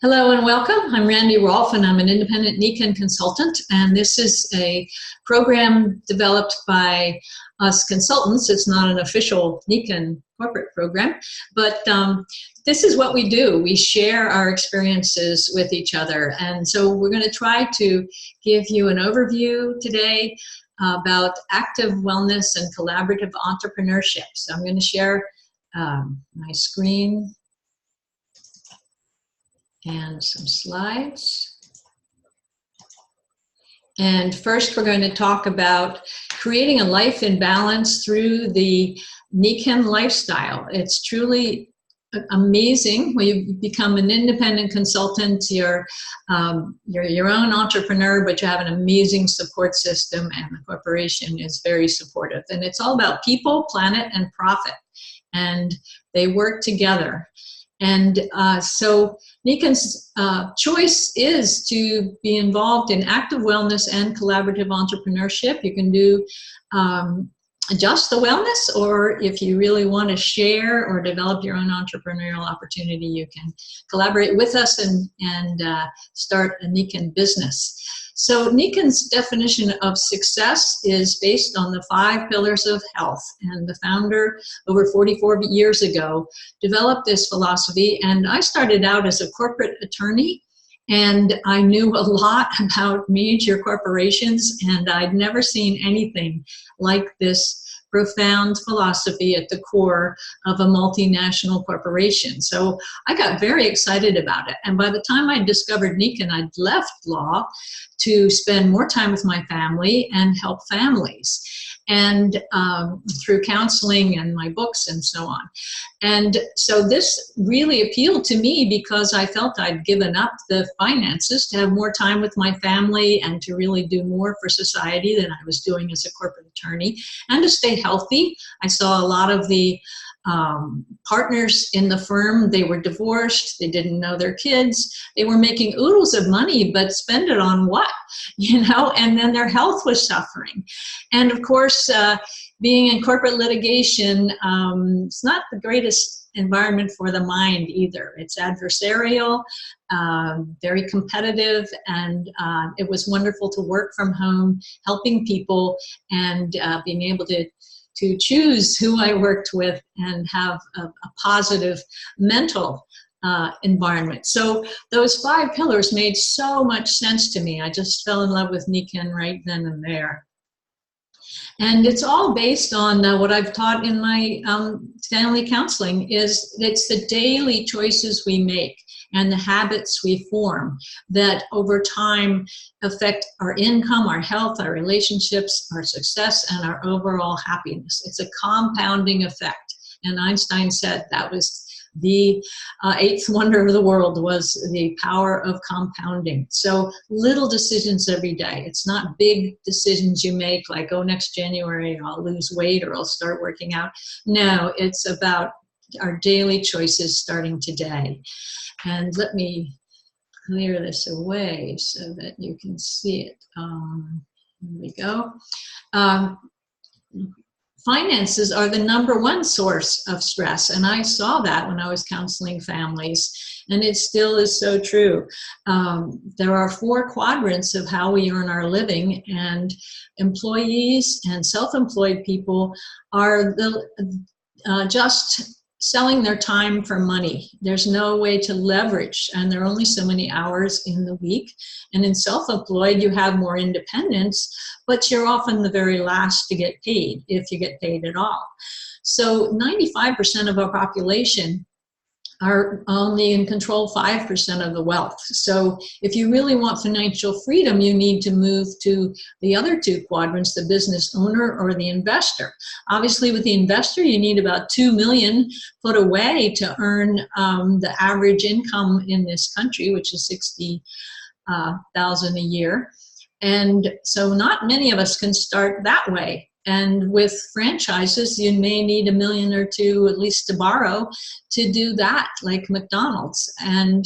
Hello and welcome. I'm Randy Rolfe and I'm an independent Nikken consultant, and this is a program developed by us consultants. It's not an official Nikken corporate program, but this is what we do. We share our experiences with each other, and so we're going to try to give you an overview today about active wellness and collaborative entrepreneurship. So I'm going to share my screen and some slides. And first we're going to talk about creating a life in balance through the Nikken lifestyle. It's truly amazing when you become an independent consultant. You're your own entrepreneur, but you have an amazing support system, and the corporation is very supportive. And it's all about people, planet, and profit, and they work together. And so Nikken's choice is to be involved in active wellness and collaborative entrepreneurship. You can do just the wellness, or if you really want to share or develop your own entrepreneurial opportunity, you can collaborate with us and start a Nikken business. So Nikken's definition of success is based on the 5 pillars of health, and the founder over 44 years ago developed this philosophy. And I started out as a corporate attorney, and I knew a lot about major corporations, and I'd never seen anything like this profound philosophy at the core of a multinational corporation. So I got very excited about it. And by the time I discovered Nikken, I'd left law to spend more time with my family and help families, and through counseling and my books and so on. And so this really appealed to me because I felt I'd given up the finances to have more time with my family and to really do more for society than I was doing as a corporate attorney, and to stay healthy. I saw a lot of the partners in the firm, they were divorced, they didn't know their kids, they were making oodles of money, but spend it on what, and then their health was suffering. And of course, being in corporate litigation, it's not the greatest environment for the mind either. It's adversarial, very competitive, and it was wonderful to work from home, helping people, and being able to choose who I worked with and have a positive mental environment. So those 5 pillars made so much sense to me. I just fell in love with Nikken right then and there. And it's all based on what I've taught in my family counseling. It's the daily choices we make and the habits we form that over time affect our income, our health, our relationships, our success, and our overall happiness. It's a compounding effect. And Einstein said that was the 8th wonder of the world, was the power of compounding. So little decisions every day. It's not big decisions you make like, oh, next January I'll lose weight or I'll start working out. No, it's about our daily choices starting today. And let me clear this away so that you can see it. Here we go. Finances are the #1 source of stress, and I saw that when I was counseling families, and it still is so true. There are 4 quadrants of how we earn our living, and employees and self-employed people are just selling their time for money. There's no way to leverage, and there are only so many hours in the week. And in self-employed, you have more independence, but you're often the very last to get paid, if you get paid at all. So 95% of our population are only in control 5% of the wealth. So if you really want financial freedom, you need to move to the other 2 quadrants, the business owner or the investor. Obviously, with the investor, you need about $2 million put away to earn the average income in this country, which is $60,000 a year. And so not many of us can start that way. And with franchises, you may need $1 million or $2 million at least to borrow to do that, like McDonald's. And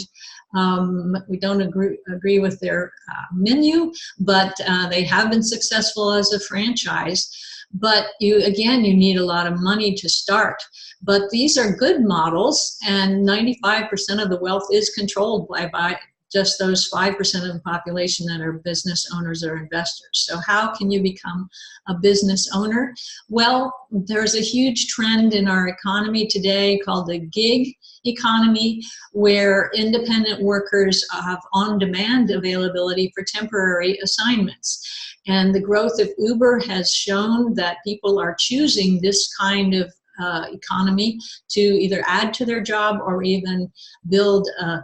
we don't agree with their menu, but they have been successful as a franchise. but again, you need a lot of money to start. But these are good models, and 95% of the wealth is controlled by just those 5% of the population that are business owners or investors. So how can you become a business owner? Well, there's a huge trend in our economy today called the gig economy, where independent workers have on-demand availability for temporary assignments. And the growth of Uber has shown that people are choosing this kind of economy to either add to their job or even build a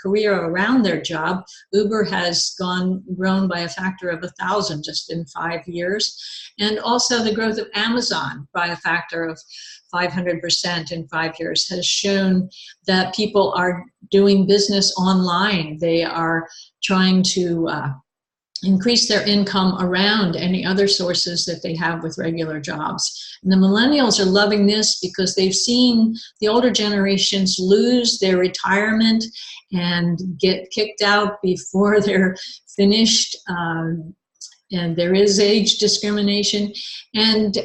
career around their job. Uber has grown by a factor of 1,000 just in 5 years. And also the growth of Amazon by a factor of 500% in 5 years has shown that people are doing business online. They are trying to increase their income around any other sources that they have with regular jobs. And the millennials are loving this because they've seen the older generations lose their retirement and get kicked out before they're finished. And there is age discrimination. And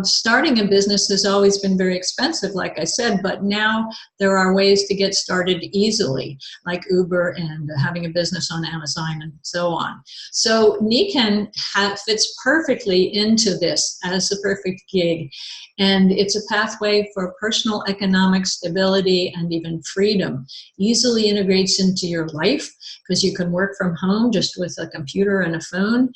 starting a business has always been very expensive, like I said, but now there are ways to get started easily, like Uber and having a business on Amazon and so on. So Nikken fits perfectly into this as the perfect gig. And it's a pathway for personal economic stability and even freedom. Easily integrates into your life because you can work from home just with a computer and a phone,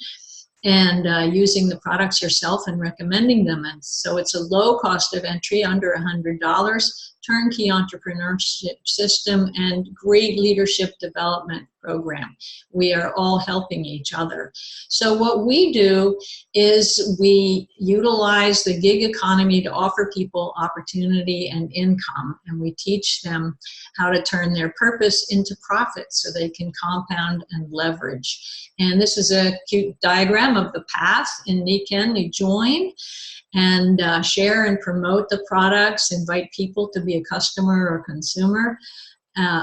and using the products yourself and recommending them. And so it's a low cost of entry, under $100, turnkey entrepreneurship system, and great leadership development program. We are all helping each other. So what we do is we utilize the gig economy to offer people opportunity and income, and we teach them how to turn their purpose into profit so they can compound and leverage. And this is a cute diagram of the path in Nikken. You join and share and promote the products, invite people to be a customer or consumer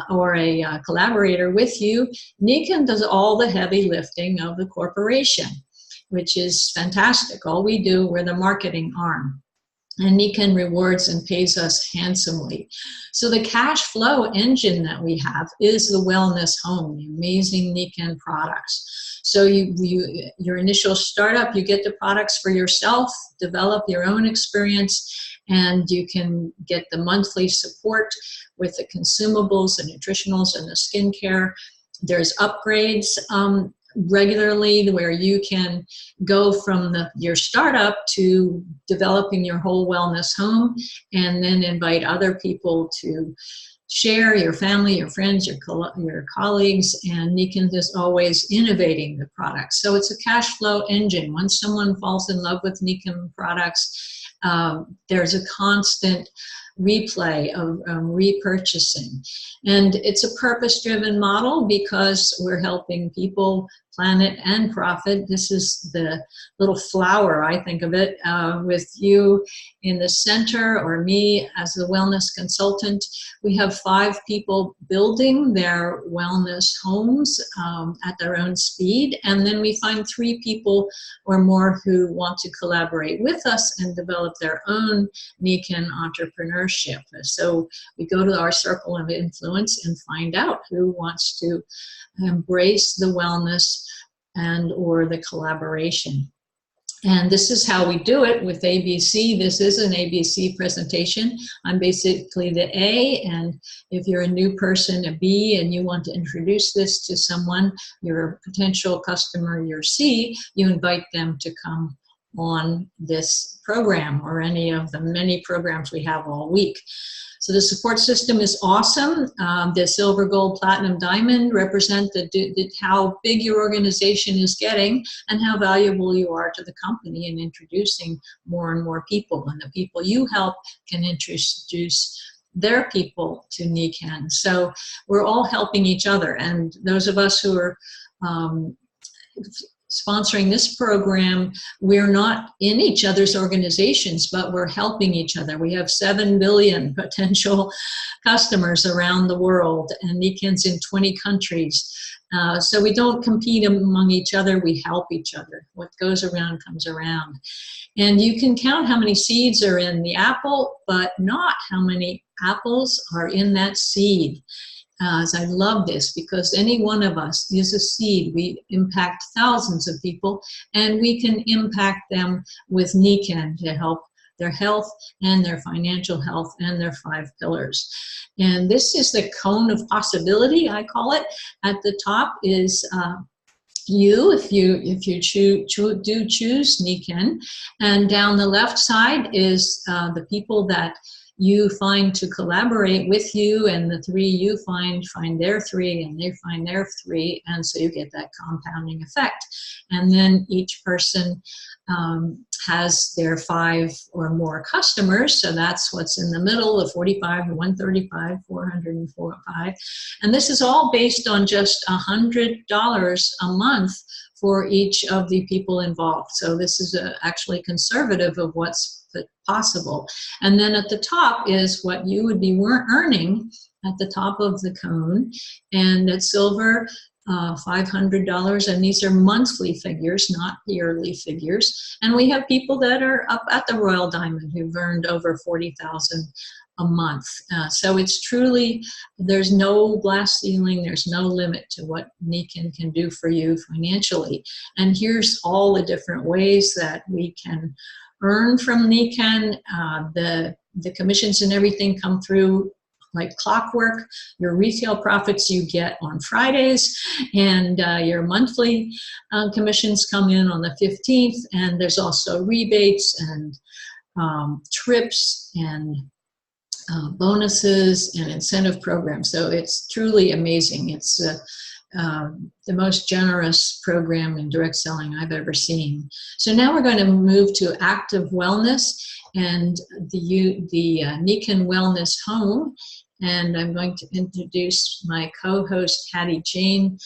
or a collaborator with you. Nikken does all the heavy lifting of the corporation, which is fantastic. All we do, we're the marketing arm. And Nikken rewards and pays us handsomely. So the cash flow engine that we have is the wellness home, the amazing Nikken products. So your initial startup, you get the products for yourself, develop your own experience, and you can get the monthly support with the consumables, the nutritionals, and the skincare. There's upgrades regularly where you can go from your startup to developing your whole wellness home, and then invite other people to share, your family, your friends, your colleagues, and Nikken is always innovating the products. So it's a cash flow engine. Once someone falls in love with Nikken products, there's a constant replay of repurchasing. And it's a purpose-driven model because we're helping people, planet, and profit. This is the little flower, I think of it, with you in the center, or me as the wellness consultant. We have 5 people building their wellness homes at their own speed, and then we find 3 people or more who want to collaborate with us and develop their own Nikken entrepreneurship. So we go to our circle of influence and find out who wants to embrace the wellness and or the collaboration. And this is how we do it with ABC. This is an ABC presentation. I'm basically the A, and if you're a new person, a B, and you want to introduce this to someone, your potential customer, your C, you invite them to come on this program or any of the many programs we have all week. So the support system is awesome. The silver, gold, platinum, diamond represent how big your organization is getting and how valuable you are to the company in introducing more and more people. And the people you help can introduce their people to Nikken. So we're all helping each other. And those of us who are sponsoring this program, we're not in each other's organizations, but we're helping each other. We have 7 billion potential customers around the world, and Nikken's in 20 countries. So we don't compete among each other, we help each other. What goes around comes around. And you can count how many seeds are in the apple, but not how many apples are in that seed. I love this because any one of us is a seed. We impact thousands of people, and we can impact them with Nikken to help their health and their financial health and their 5 pillars. And this is the cone of possibility, I call it. At the top is if you do choose Nikken, and down the left side is the people that you find to collaborate with you, and the 3 you find their 3, and they find their 3, and so you get that compounding effect. And then each person has their 5 or more customers, so that's what's in the middle, the 45 to 135, 405. And this is all based on just $100 a month for each of the people involved. So this is actually conservative of what's possible. And then at the top is what you would be earning at the top of the cone. And at silver, $500, and these are monthly figures, not yearly figures. And we have people that are up at the Royal Diamond who've earned over $40,000 a month. So it's truly, there's no glass ceiling, there's no limit to what Nikken can do for you financially. And here's all the different ways that we can earn from Nikken. The commissions and everything come through like clockwork. Your retail profits you get on Fridays, and your monthly commissions come in on the 15th, and there's also rebates and trips and bonuses and incentive programs. So it's truly amazing. It's the most generous program in direct selling I've ever seen. So now we're going to move to active wellness and the Nikken Wellness Home. And I'm going to introduce my co-host, Hattiejane,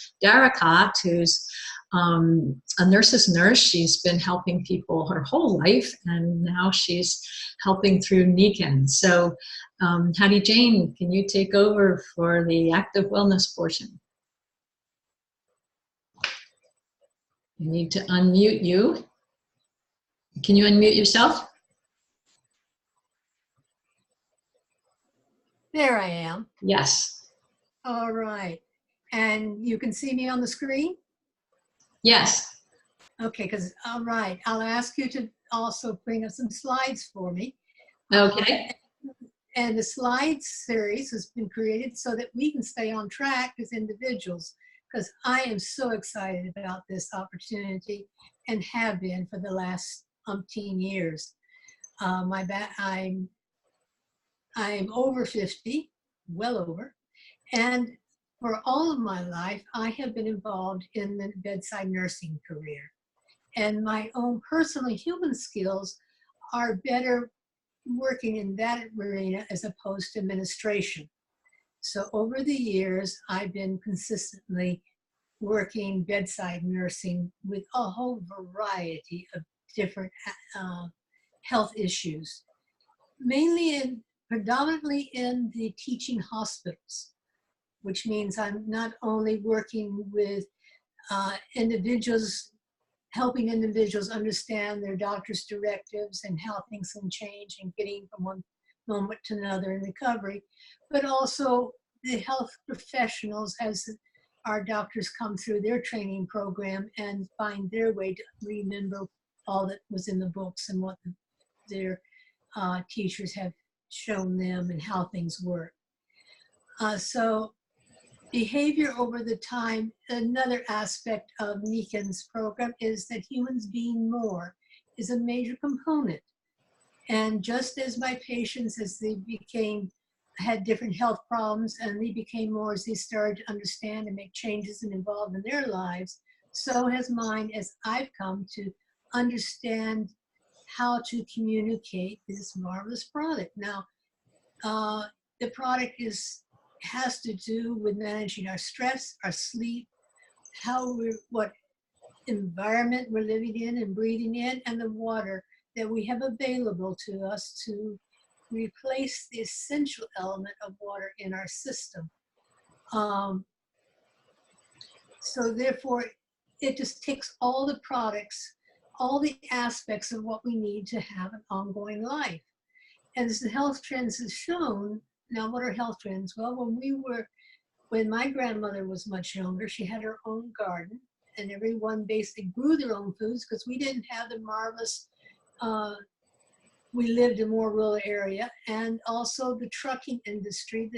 who's a nurse's nurse. She's been helping people her whole life, and now she's helping through Nikken. So Hattiejane, can you take over for the active wellness portion? You need to unmute you. Can you unmute yourself? There I am. Yes. All right. And you can see me on the screen? Yes. Okay, all right. I'll ask you to also bring up some slides for me. Okay. And the slides series has been created so that we can stay on track as individuals, because I am so excited about this opportunity and have been for the last umpteen years. I'm over 50, well over, and for all of my life, I have been involved in the bedside nursing career. And my own personal human skills are better working in that arena as opposed to administration. So over the years, I've been consistently working bedside nursing with a whole variety of different health issues, predominantly in the teaching hospitals, which means I'm not only working with individuals, helping individuals understand their doctor's directives and how things can change and getting from one moment to another in recovery, but also the health professionals as our doctors come through their training program and find their way to remember all that was in the books and what their teachers have shown them and how things work. So behavior over the time, another aspect of Nikken's program is that humans being more is a major component. And just as my patients, as they had different health problems and they became more as they started to understand and make changes and evolve in their lives, so has mine as I've come to understand how to communicate this marvelous product. Now, the product has to do with managing our stress, our sleep, what environment we're living in and breathing in, and the water that we have available to us to replace the essential element of water in our system. So therefore, it just takes all the products, all the aspects of what we need to have an ongoing life. And as the health trends has shown, now what are health trends? Well, when my grandmother was much younger, she had her own garden, and everyone basically grew their own foods because we didn't have the marvelous, we lived in a more rural area, and also the trucking industry,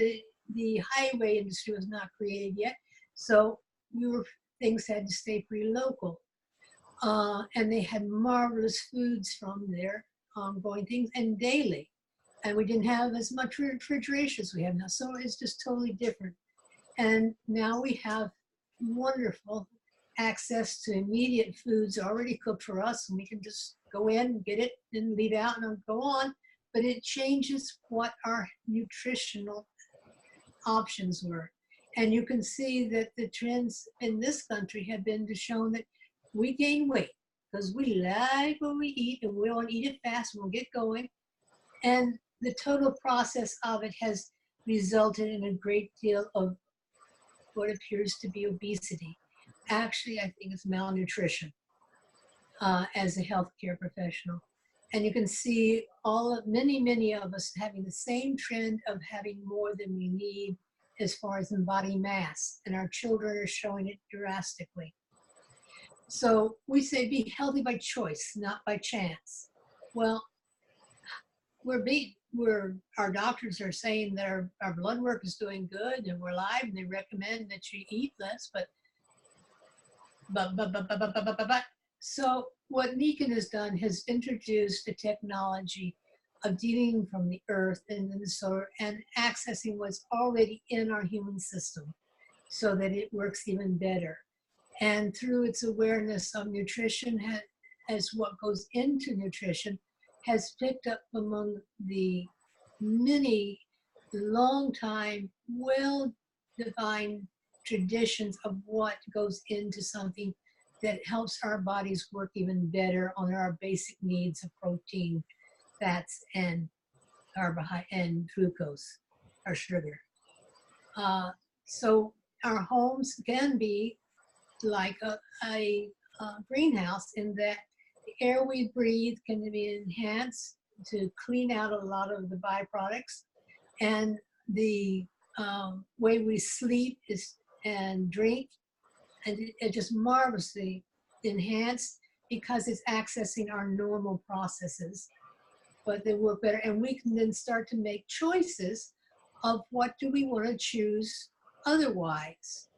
the highway industry was not created yet. So things had to stay pretty local. And they had marvelous foods from their ongoing things and daily. And we didn't have as much refrigeration as we have now. So it's just totally different. And now we have wonderful access to immediate foods already cooked for us. And we can just go in, get it, and leave out and go on. But it changes what our nutritional options were. And you can see that the trends in this country have been to show that we gain weight because we like what we eat and we want to eat it fast and we'll get going. And the total process of it has resulted in a great deal of what appears to be obesity. Actually, I think it's malnutrition as a healthcare professional. And you can see many of us having the same trend of having more than we need as far as in body mass, and our children are showing it drastically. So we say be healthy by choice, not by chance. Well, our doctors are saying that our blood work is doing good and we're alive, and they recommend that you eat less, but. So what Nikken has done has introduced the technology of dealing from the earth and the solar and accessing what's already in our human system so that it works even better. And through its awareness of nutrition as what goes into nutrition has picked up among the many long time, well-defined traditions of what goes into something that helps our bodies work even better on our basic needs of protein, fats, and carbohydrate and glucose, or sugar. So our homes can be like a greenhouse in that the air we breathe can be enhanced to clean out a lot of the byproducts, and the way we sleep and drink, and it just marvelously enhanced because it's accessing our normal processes, but they work better. And we can then start to make choices of what do we want to choose otherwise.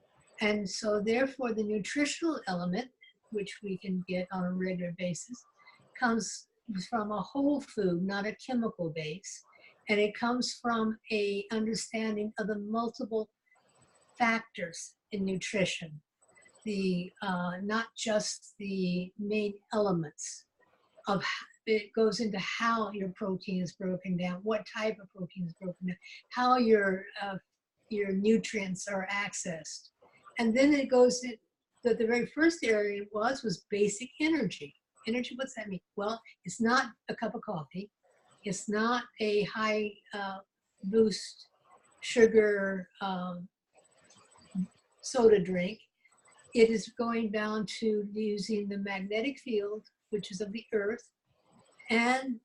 And so therefore the nutritional element, which we can get on a regular basis, comes from a whole food, not a chemical base. And it comes from a understanding of the multiple factors in nutrition. Not just the main elements of it goes into how your protein is broken down, what type of protein is broken down, how your nutrients are accessed. And then it goes in, the very first area was basic energy. Energy, what's that mean? Well, it's not a cup of coffee. It's not a high boost sugar soda drink. It is going down to using the magnetic field, which is of the earth, and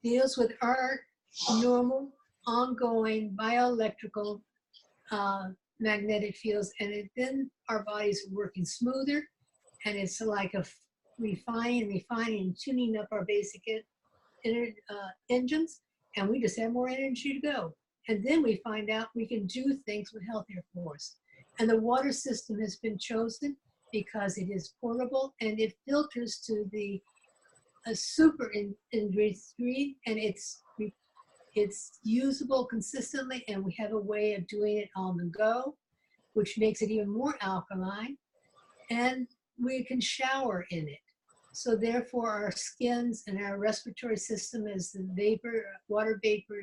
deals with our normal, ongoing bioelectrical magnetic fields, and then our bodies are working smoother, and it's like a refining, and tuning up our basic engines, and we just have more energy to go. And then we find out we can do things with healthier for us. And the water system has been chosen because it is portable and it filters to a super industry, and it's usable consistently, and we have a way of doing it on the go, which makes it even more alkaline, and we can shower in it. So therefore our skins and our respiratory system, as the water vapor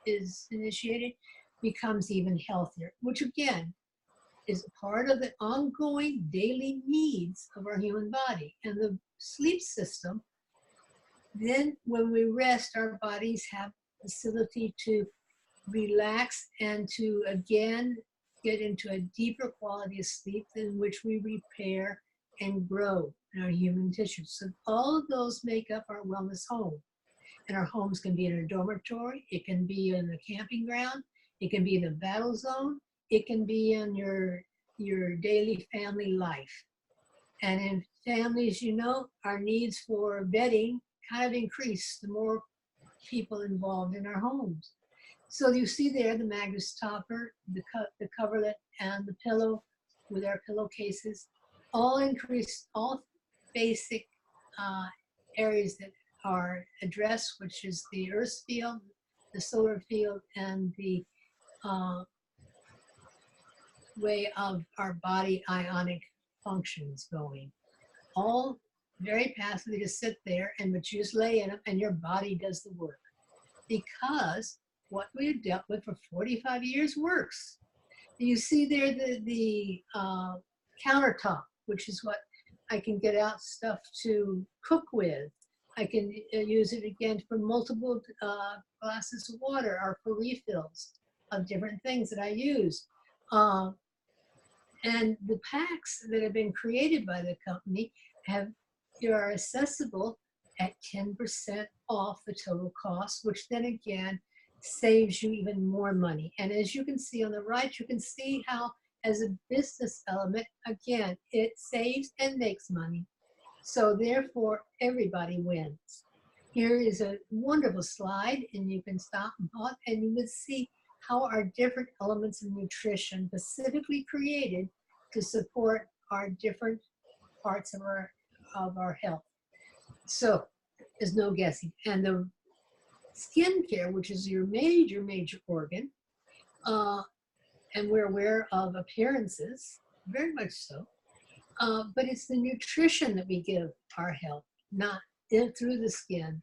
is initiated, becomes even healthier, which again is part of the ongoing daily needs of our human body. And the sleep system, then when we rest, our bodies have facility to relax and to again get into a deeper quality of sleep in which we repair and grow in our human tissues. So all of those make up our wellness home. And our homes can be in a dormitory, it can be in a camping ground, it can be in a battle zone, it can be in your daily family life. And in families, you know, our needs for bedding kind of increase the more people involved in our homes. So you see there the mattress topper, the coverlet, and the pillow with our pillowcases, all increase, all basic areas that are addressed, which is the earth field, the solar field, and the way of our body ionic functions going. All very passively to sit there, and but you just lay in them and your body does the work. Because what we've dealt with for 45 years works. You see there the countertop, which is what I can get out stuff to cook with. I can use it again for multiple glasses of water or for refills of different things that I use. And the packs that have been created by the company are accessible at 10% off the total cost, which then again saves you even more money. And as you can see on the right, you can see how as a business element, again, it saves and makes money. So therefore, everybody wins. Here is a wonderful slide, and you can stop and pause, and you will see how our different elements of nutrition specifically created to support our different parts of our health. So there's no guessing. And the skincare, which is your major organ, and we're aware of appearances, very much so, but it's the nutrition that we give our health, not through the skin,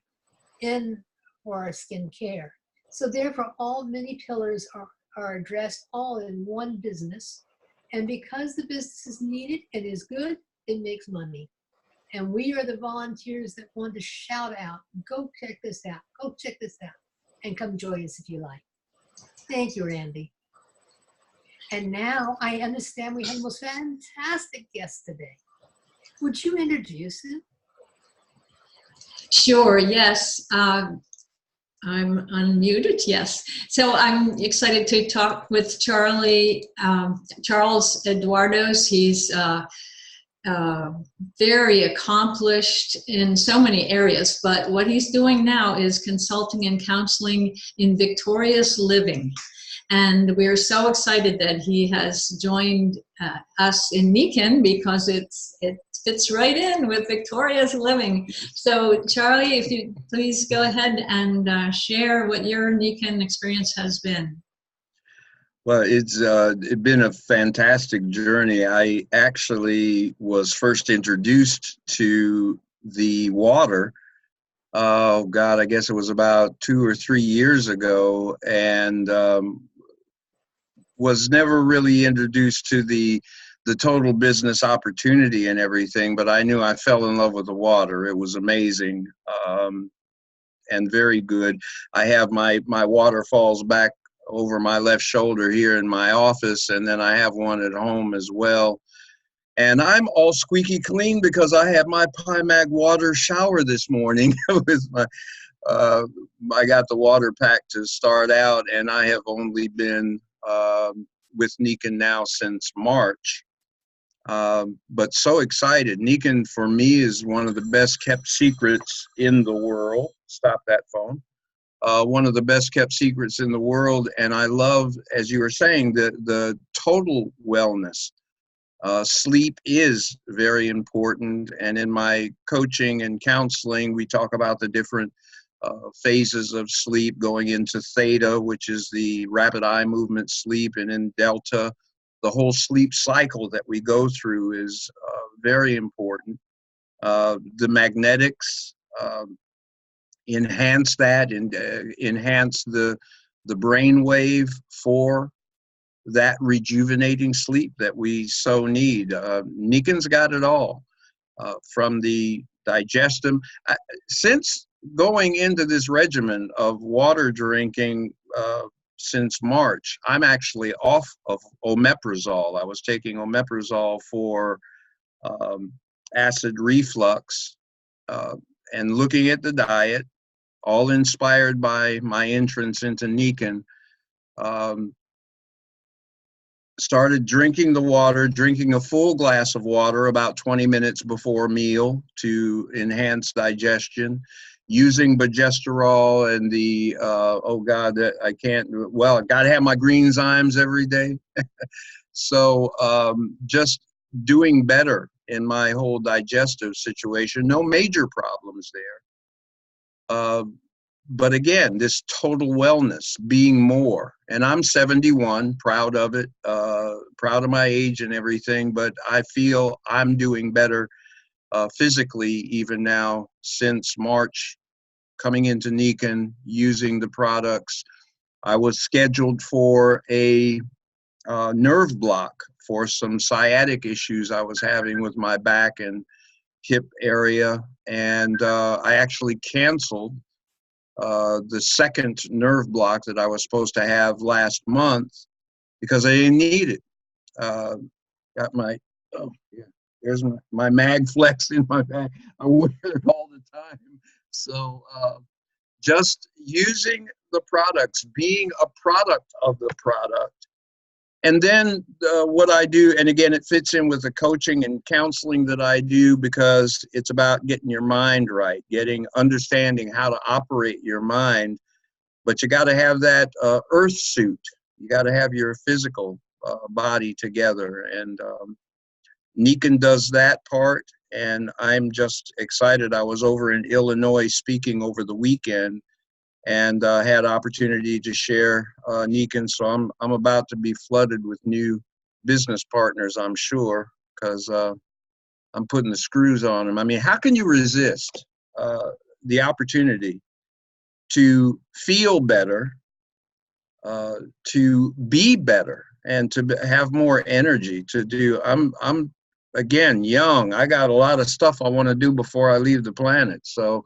for our skin care. So therefore, all many pillars are addressed all in one business. And because the business is needed and is good, it makes money. And we are the volunteers that want to shout out, go check this out, go check this out, and come join us if you like. Thank you, Randy. And now I understand we have the most fantastic guest today. Would you introduce him? Sure, yes. I'm unmuted, yes. So I'm excited to talk with Charles Eduardos. He's very accomplished in so many areas, but what he's doing now is consulting and counseling in victorious living. And we're so excited that he has joined us in Nikken because it fits right in with victorious living. So Charlie, if you please go ahead and share what your Nikken experience has been. Well, it's been a fantastic journey. I actually was first introduced to the water, oh God, I guess it was about 2 or 3 years ago, and was never really introduced to the total business opportunity and everything, but I knew I fell in love with the water. It was amazing and very good. I have my waterfalls back over my left shoulder here in my office, and then I have one at home as well. And I'm all squeaky clean because I had my Mag water shower this morning with my I got the water pack to start out, and I have only been with Nikken now since March. But so excited. Nikken for me is one of the best kept secrets in the world. Stop that phone. One of the best kept secrets in the world. And I love, as you were saying, the total wellness. Sleep is very important. And in my coaching and counseling, we talk about the different phases of sleep, going into theta, which is the rapid eye movement sleep, and in delta, the whole sleep cycle that we go through is very important. The magnetics enhance that and enhance the brain wave for that rejuvenating sleep that we so need. Nikken's got it all, from the digestion. Since going into this regimen of water drinking since March, I'm actually off of omeprazole. I was taking omeprazole for acid reflux, and looking at the diet, all inspired by my entrance into Nikken. Started drinking the water, drinking a full glass of water about 20 minutes before meal to enhance digestion, using progesterol and the, oh God, I can't, well, I got to have my green zymes every day. So just doing better in my whole digestive situation. No major problems there. But again, this total wellness, being more, and I'm 71, proud of it, proud of my age and everything, but I feel I'm doing better physically even now since March, coming into Nikken, using the products. I was scheduled for a nerve block for some sciatic issues I was having with my back and hip area, and I actually canceled the second nerve block that I was supposed to have last month because I didn't need it. Got my, oh yeah, there's my mag flex in my back. I wear it all the time. So just using the products, being a product of the product. And then what I do, and again, it fits in with the coaching and counseling that I do, because it's about getting your mind right, understanding how to operate your mind. But you got to have that earth suit. You got to have your physical body together. And Nikken does that part. And I'm just excited. I was over in Illinois speaking over the weekend, and had opportunity to share Nikken. So I'm about to be flooded with new business partners, I'm sure, because I'm putting the screws on them. I mean, how can you resist the opportunity to feel better, to be better, and to have more energy to do? I'm again young. I got a lot of stuff I want to do before I leave the planet. So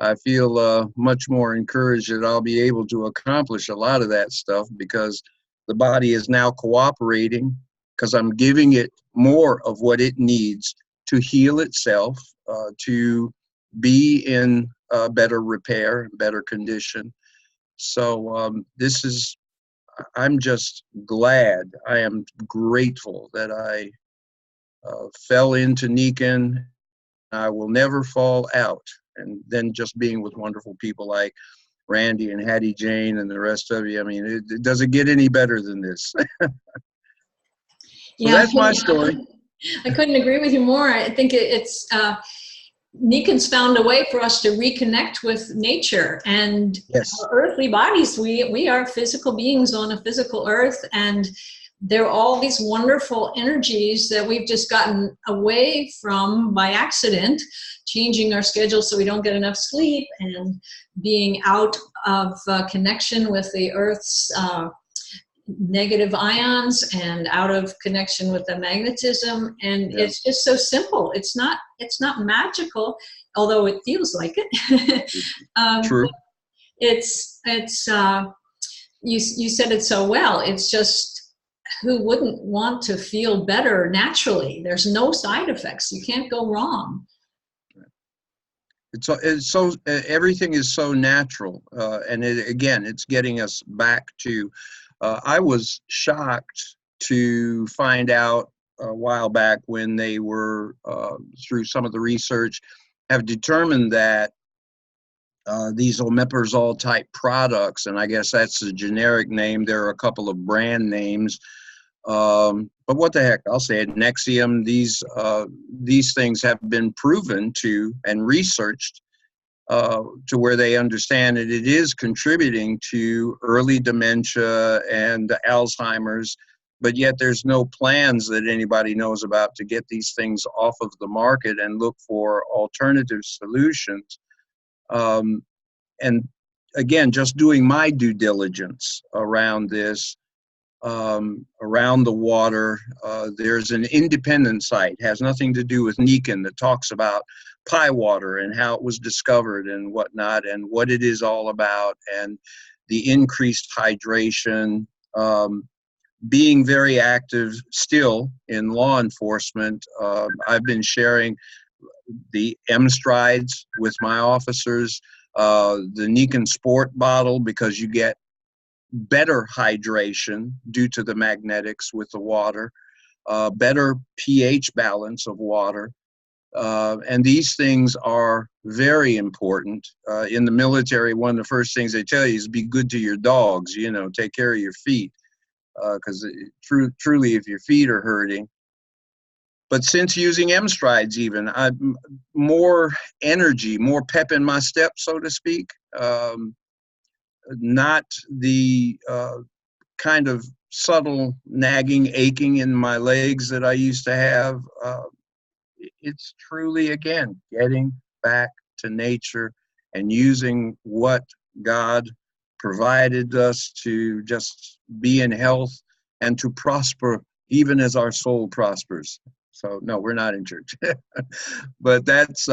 I feel much more encouraged that I'll be able to accomplish a lot of that stuff, because the body is now cooperating, because I'm giving it more of what it needs to heal itself, to be in better repair, better condition. So I'm just glad, I am grateful that I fell into Nikken. I will never fall out. And then just being with wonderful people like Randy and Hattiejane and the rest of you, I mean, it doesn't get any better than this. So Yeah, that's my story. I couldn't agree with you more. I think it's Nikken's found a way for us to reconnect with nature and Yes. our earthly bodies. We are physical beings on a physical earth, and there are all these wonderful energies that we've just gotten away from by accident, changing our schedule so we don't get enough sleep, and being out of connection with the earth's negative ions, and out of connection with the magnetism. And Yeah. it's just so simple. It's not magical, although it feels like it. True. It's you said it so well. It's just, who wouldn't want to feel better naturally? There's no side effects. You can't go wrong. It's so everything is so natural, and again, it's getting us back to. I was shocked to find out a while back, when they were through some of the research, have determined that these omeprazole type products, and I guess that's the generic name. There are a couple of brand names. But what the heck, I'll say it, Nexium, these things have been proven to and researched to where they understand that it is contributing to early dementia and Alzheimer's, but yet there's no plans that anybody knows about to get these things off of the market and look for alternative solutions. And again, just doing my due diligence around this, around the water. There's an independent site, has nothing to do with Nikken, that talks about pie water and how it was discovered and whatnot and what it is all about, and the increased hydration. Being very active still in law enforcement, I've been sharing the M strides with my officers, the Nikken Sport bottle, because you get better hydration due to the magnetics with the water, better pH balance of water. And these things are very important. In the military, one of the first things they tell you is be good to your dogs, you know, take care of your feet, because truly if your feet are hurting. But since using M strides, even, I'm more energy, more pep in my step, so to speak. Not the kind of subtle nagging, aching in my legs that I used to have. It's truly, again, getting back to nature and using what God provided us to just be in health and to prosper, even as our soul prospers. So, no, we're not in church. But that's,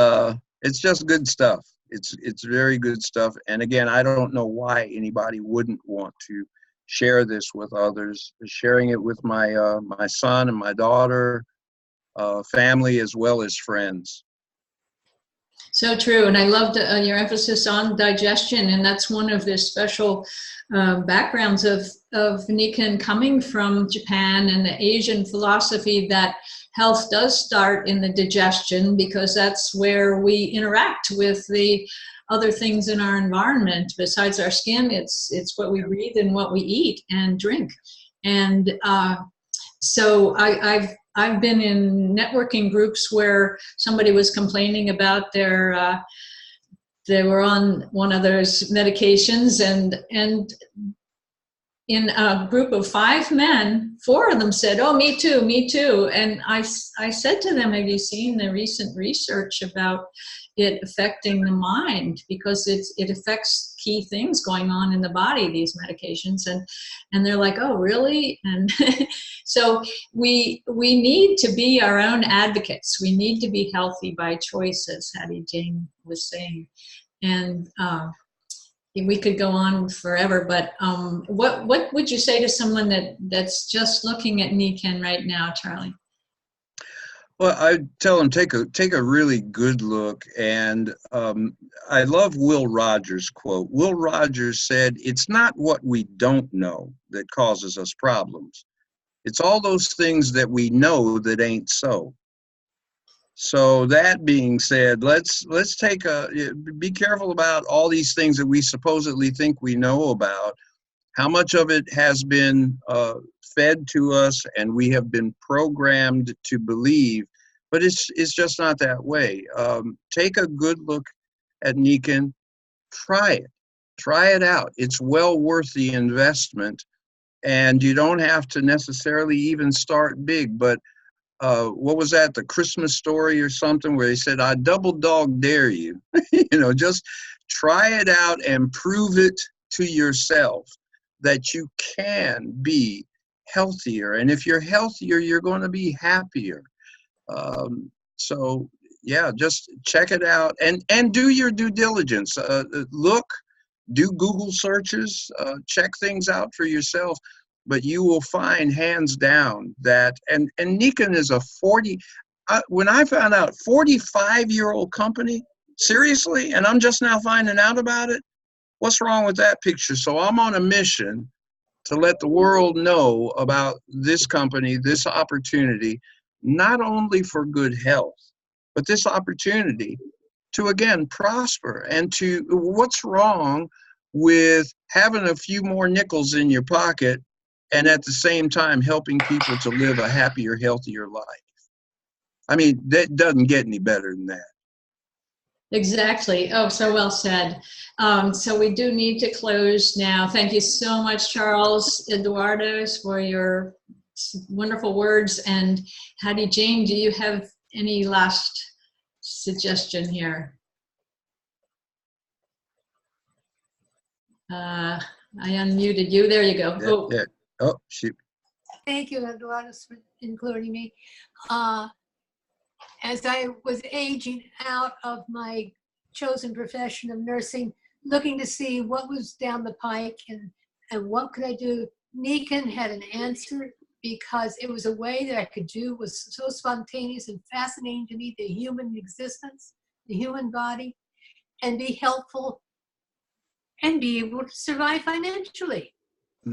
it's just good stuff. It's very good stuff. And again, I don't know why anybody wouldn't want to share this with others. Sharing it with my my son and my daughter, family, as well as friends. So true, and I loved your emphasis on digestion, and that's one of the special backgrounds of Nikken, coming from Japan and the Asian philosophy that health does start in the digestion, because that's where we interact with the other things in our environment. Besides our skin, it's what we breathe and what we eat and drink. And so I've been in networking groups where somebody was complaining about their they were on one of those medications, and in a group of 5 men, 4 of them said, "Oh, me too, me too." And I said to them, "Have you seen the recent research about it affecting the mind? Because it affects key things going on in the body, these medications." And they're like, "Oh, really?" And so we need to be our own advocates. We need to be healthy by choice, as Hattiejane was saying. And we could go on forever, but what would you say to someone that's just looking at Nikken right now, Charlie? Well, I tell them take a really good look, and I love Will Rogers' quote. Will Rogers said, "It's not what we don't know that causes us problems. It's all those things that we know that ain't so." So that being said, let's be careful about all these things that we supposedly think we know about. How much of it has been fed to us and we have been programmed to believe, but it's just not that way. Take a good look at Nikken. Try it out. It's well worth the investment, and you don't have to necessarily even start big. But what was that, the Christmas Story or something, where they said, "I double dog dare you." You know, just try it out and prove it to yourself that you can be healthier. And if you're healthier, you're going to be happier. So yeah, just check it out and do your due diligence. Do Google searches, check things out for yourself. But you will find, hands down, that, and Nikken is a when I found out, 45-year-old company, seriously, and I'm just now finding out about it. What's wrong with that picture? So I'm on a mission to let the world know about this company, this opportunity, not only for good health, but this opportunity to, again, prosper. And what's wrong with having a few more nickels in your pocket and at the same time helping people to live a happier, healthier life? I mean, that doesn't get any better than that. Exactly. Oh, so well said. So we do need to close now. Thank you so much, Charles, Eduardos, for your wonderful words. And Hattiejane, do you have any last suggestion here? I unmuted you. There you go. Yeah, Oh, shoot. Thank you, Eduardos, for including me. As I was aging out of my chosen profession of nursing, looking to see what was down the pike and what could I do, Nikken had an answer, because it was a way that I could do, was so spontaneous and fascinating to me, the human existence, the human body, and be helpful and be able to survive financially.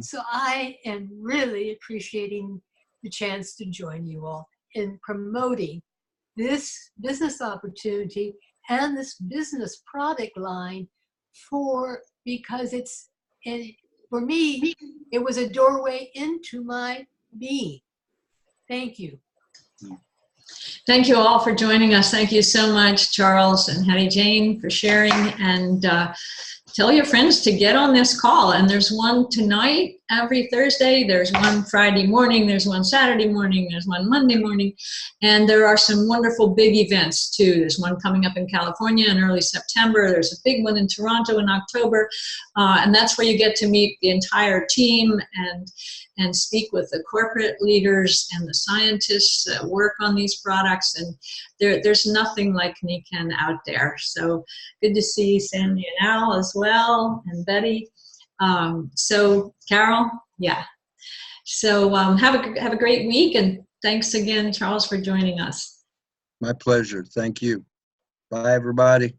So I am really appreciating the chance to join you all in promoting this business opportunity and this business product line because for me, it was a doorway into my being. Thank you. Thank you all for joining us. Thank you so much, Charles and Hattiejane, for sharing. And tell your friends to get on this call. And there's one tonight, every Thursday. There's one Friday morning. There's one Saturday morning. There's one Monday morning. And there are some wonderful big events, too. There's one coming up in California in early September. There's a big one in Toronto in October. And that's where you get to meet the entire team and speak with the corporate leaders and the scientists that work on these products. And there's nothing like Nikken out there. So good to see Sandy and Al as well, and Betty. So Carol, yeah. So have a great week, and thanks again, Charles, for joining us. My pleasure. Thank you. Bye, everybody.